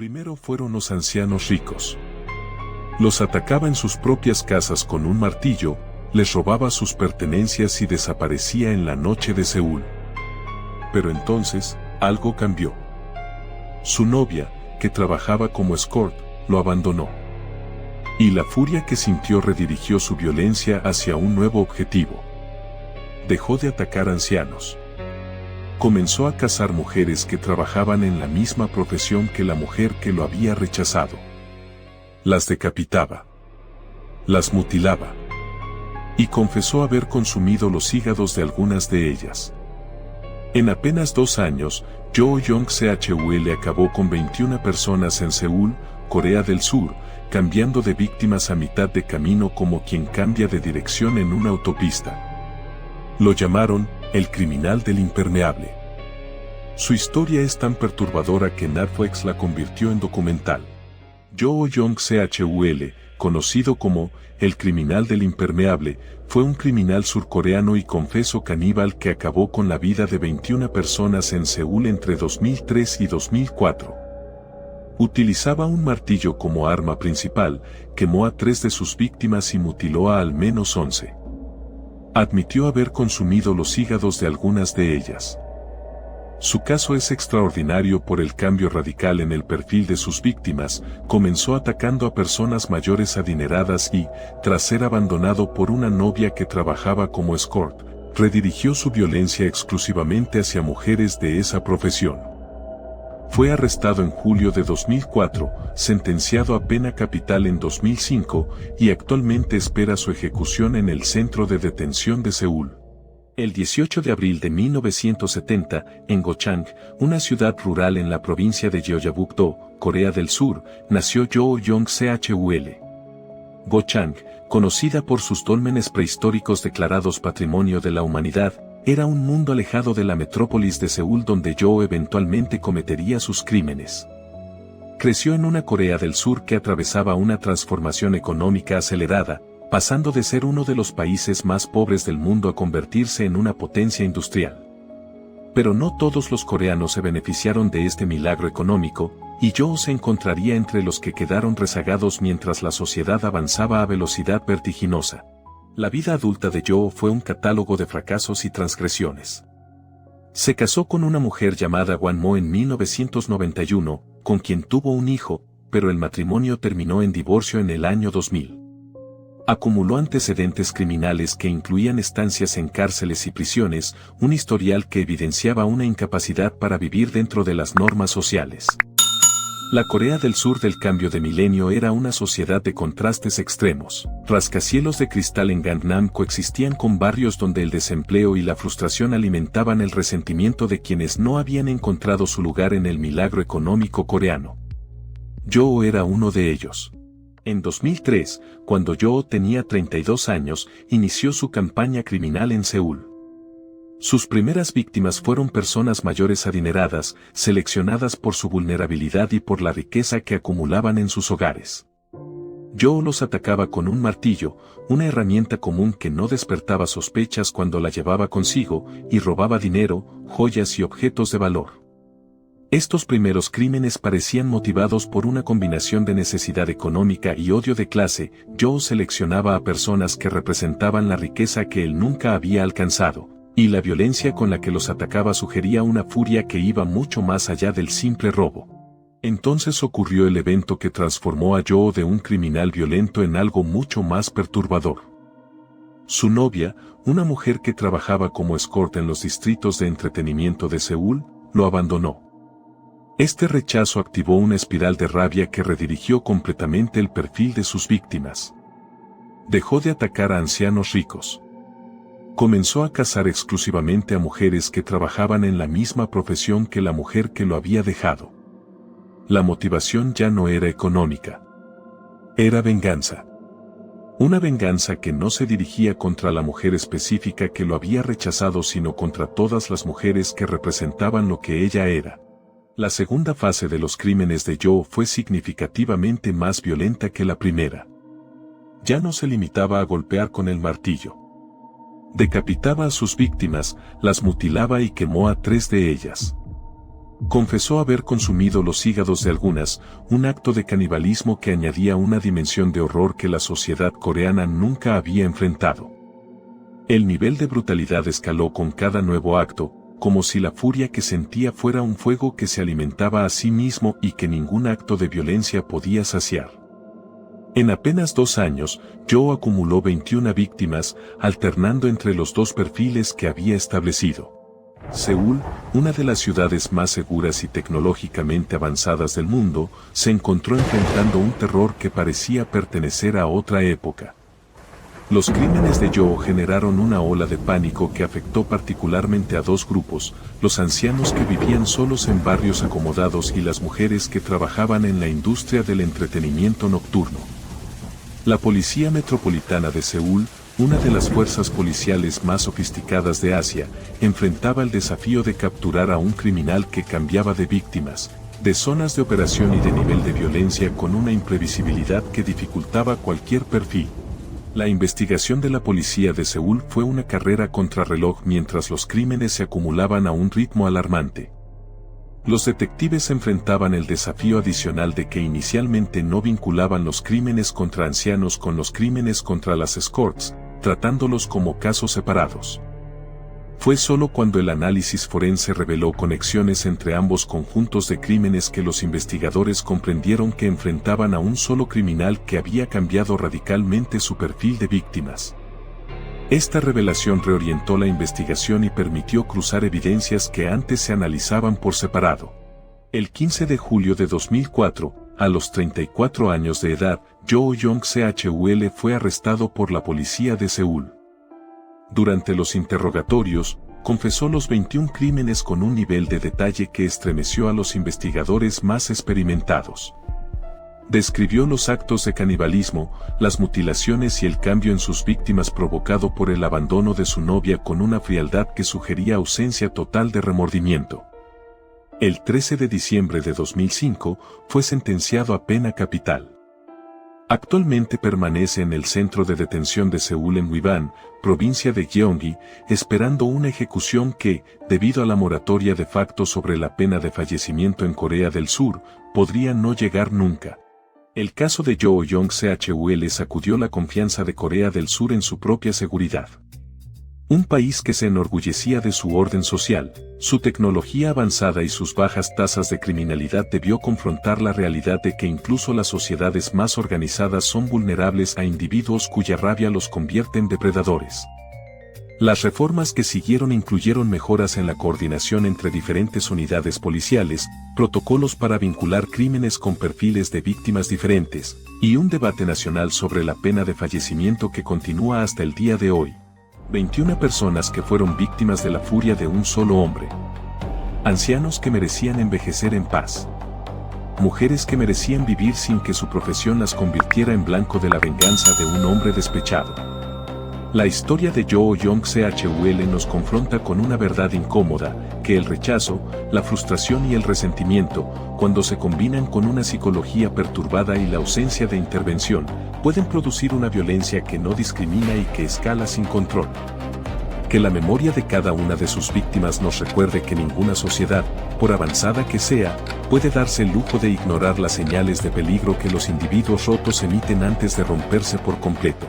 Primero fueron los ancianos ricos. Los atacaba en sus propias casas con un martillo, les robaba sus pertenencias y desaparecía en la noche de Seúl. Pero entonces, algo cambió. Su novia, que trabajaba como escort, lo abandonó. Y la furia que sintió redirigió su violencia hacia un nuevo objetivo. Dejó de atacar ancianos. Comenzó a cazar mujeres que trabajaban en la misma profesión que la mujer que lo había rechazado. Las decapitaba. Las mutilaba. Y confesó haber consumido los hígados de algunas de ellas. En apenas 2 años, Jo Young-Chul acabó con 21 personas en Seúl, Corea del Sur, cambiando de víctimas a mitad de camino como quien cambia de dirección en una autopista. Lo llamaron el criminal del impermeable. Su historia es tan perturbadora que Netflix la convirtió en documental. Jo Young-Chul, conocido como el criminal del impermeable, fue un criminal surcoreano y confeso caníbal que acabó con la vida de 21 personas en Seúl entre 2003 y 2004. Utilizaba un martillo como arma principal, quemó a 3 de sus víctimas y mutiló a al menos 11. Admitió haber consumido los hígados de algunas de ellas. Su caso es extraordinario por el cambio radical en el perfil de sus víctimas. Comenzó atacando a personas mayores adineradas y, tras ser abandonado por una novia que trabajaba como escort, redirigió su violencia exclusivamente hacia mujeres de esa profesión. Fue arrestado en julio de 2004, sentenciado a pena capital en 2005 y actualmente espera su ejecución en el centro de detención de Seúl. El 18 de abril de 1970, en Gochang, una ciudad rural en la provincia de Jeollabuk-do, Corea del Sur, nació Jo Young-Chul. Gochang, conocida por sus dólmenes prehistóricos declarados Patrimonio de la Humanidad, era un mundo alejado de la metrópolis de Seúl donde Jo eventualmente cometería sus crímenes. Creció en una Corea del Sur que atravesaba una transformación económica acelerada, pasando de ser uno de los países más pobres del mundo a convertirse en una potencia industrial. Pero no todos los coreanos se beneficiaron de este milagro económico, y Jo se encontraría entre los que quedaron rezagados mientras la sociedad avanzaba a velocidad vertiginosa. La vida adulta de Jo fue un catálogo de fracasos y transgresiones. Se casó con una mujer llamada Won Mo en 1991, con quien tuvo un hijo, pero el matrimonio terminó en divorcio en el año 2000. Acumuló antecedentes criminales que incluían estancias en cárceles y prisiones, un historial que evidenciaba una incapacidad para vivir dentro de las normas sociales. La Corea del Sur del cambio de milenio era una sociedad de contrastes extremos. Rascacielos de cristal en Gangnam coexistían con barrios donde el desempleo y la frustración alimentaban el resentimiento de quienes no habían encontrado su lugar en el milagro económico coreano. Jo era uno de ellos. En 2003, cuando Jo tenía 32 años, inició su campaña criminal en Seúl. Sus primeras víctimas fueron personas mayores adineradas, seleccionadas por su vulnerabilidad y por la riqueza que acumulaban en sus hogares. Jo los atacaba con un martillo, una herramienta común que no despertaba sospechas cuando la llevaba consigo, y robaba dinero, joyas y objetos de valor. Estos primeros crímenes parecían motivados por una combinación de necesidad económica y odio de clase. Jo seleccionaba a personas que representaban la riqueza que él nunca había alcanzado, y la violencia con la que los atacaba sugería una furia que iba mucho más allá del simple robo. Entonces ocurrió el evento que transformó a Jo de un criminal violento en algo mucho más perturbador. Su novia, una mujer que trabajaba como escort en los distritos de entretenimiento de Seúl, lo abandonó. Este rechazo activó una espiral de rabia que redirigió completamente el perfil de sus víctimas. Dejó de atacar a ancianos ricos. Comenzó a cazar exclusivamente a mujeres que trabajaban en la misma profesión que la mujer que lo había dejado. La motivación ya no era económica. Era venganza. Una venganza que no se dirigía contra la mujer específica que lo había rechazado, sino contra todas las mujeres que representaban lo que ella era. La segunda fase de los crímenes de Jo fue significativamente más violenta que la primera. Ya no se limitaba a golpear con el martillo. Decapitaba a sus víctimas, las mutilaba y quemó a 3 de ellas. Confesó haber consumido los hígados de algunas, un acto de canibalismo que añadía una dimensión de horror que la sociedad coreana nunca había enfrentado. El nivel de brutalidad escaló con cada nuevo acto, como si la furia que sentía fuera un fuego que se alimentaba a sí mismo y que ningún acto de violencia podía saciar. En apenas 2 años, Joe acumuló 21 víctimas, alternando entre los dos perfiles que había establecido. Seúl, una de las ciudades más seguras y tecnológicamente avanzadas del mundo, se encontró enfrentando un terror que parecía pertenecer a otra época. Los crímenes de Joe generaron una ola de pánico que afectó particularmente a 2 grupos, los ancianos que vivían solos en barrios acomodados y las mujeres que trabajaban en la industria del entretenimiento nocturno. La Policía Metropolitana de Seúl, una de las fuerzas policiales más sofisticadas de Asia, enfrentaba el desafío de capturar a un criminal que cambiaba de víctimas, de zonas de operación y de nivel de violencia con una imprevisibilidad que dificultaba cualquier perfil. La investigación de la policía de Seúl fue una carrera contrarreloj mientras los crímenes se acumulaban a un ritmo alarmante. Los detectives enfrentaban el desafío adicional de que inicialmente no vinculaban los crímenes contra ancianos con los crímenes contra las escorts, tratándolos como casos separados. Fue solo cuando el análisis forense reveló conexiones entre ambos conjuntos de crímenes que los investigadores comprendieron que enfrentaban a un solo criminal que había cambiado radicalmente su perfil de víctimas. Esta revelación reorientó la investigación y permitió cruzar evidencias que antes se analizaban por separado. El 15 de julio de 2004, a los 34 años de edad, Jo Yong-seul fue arrestado por la policía de Seúl. Durante los interrogatorios, confesó los 21 crímenes con un nivel de detalle que estremeció a los investigadores más experimentados. Describió los actos de canibalismo, las mutilaciones y el cambio en sus víctimas provocado por el abandono de su novia con una frialdad que sugería ausencia total de remordimiento. El 13 de diciembre de 2005, fue sentenciado a pena capital. Actualmente permanece en el centro de detención de Seúl en Wiban, provincia de Gyeonggi, esperando una ejecución que, debido a la moratoria de facto sobre la pena de fallecimiento en Corea del Sur, podría no llegar nunca. El caso de Jo Yong-seul sacudió la confianza de Corea del Sur en su propia seguridad. Un país que se enorgullecía de su orden social, su tecnología avanzada y sus bajas tasas de criminalidad debió confrontar la realidad de que incluso las sociedades más organizadas son vulnerables a individuos cuya rabia los convierte en depredadores. Las reformas que siguieron incluyeron mejoras en la coordinación entre diferentes unidades policiales, protocolos para vincular crímenes con perfiles de víctimas diferentes, y un debate nacional sobre la pena de fallecimiento que continúa hasta el día de hoy. 21 personas que fueron víctimas de la furia de un solo hombre. Ancianos que merecían envejecer en paz. Mujeres que merecían vivir sin que su profesión las convirtiera en blanco de la venganza de un hombre despechado. La historia de Jo Yong-seul nos confronta con una verdad incómoda, que el rechazo, la frustración y el resentimiento, cuando se combinan con una psicología perturbada y la ausencia de intervención, pueden producir una violencia que no discrimina y que escala sin control. Que la memoria de cada una de sus víctimas nos recuerde que ninguna sociedad, por avanzada que sea, puede darse el lujo de ignorar las señales de peligro que los individuos rotos emiten antes de romperse por completo.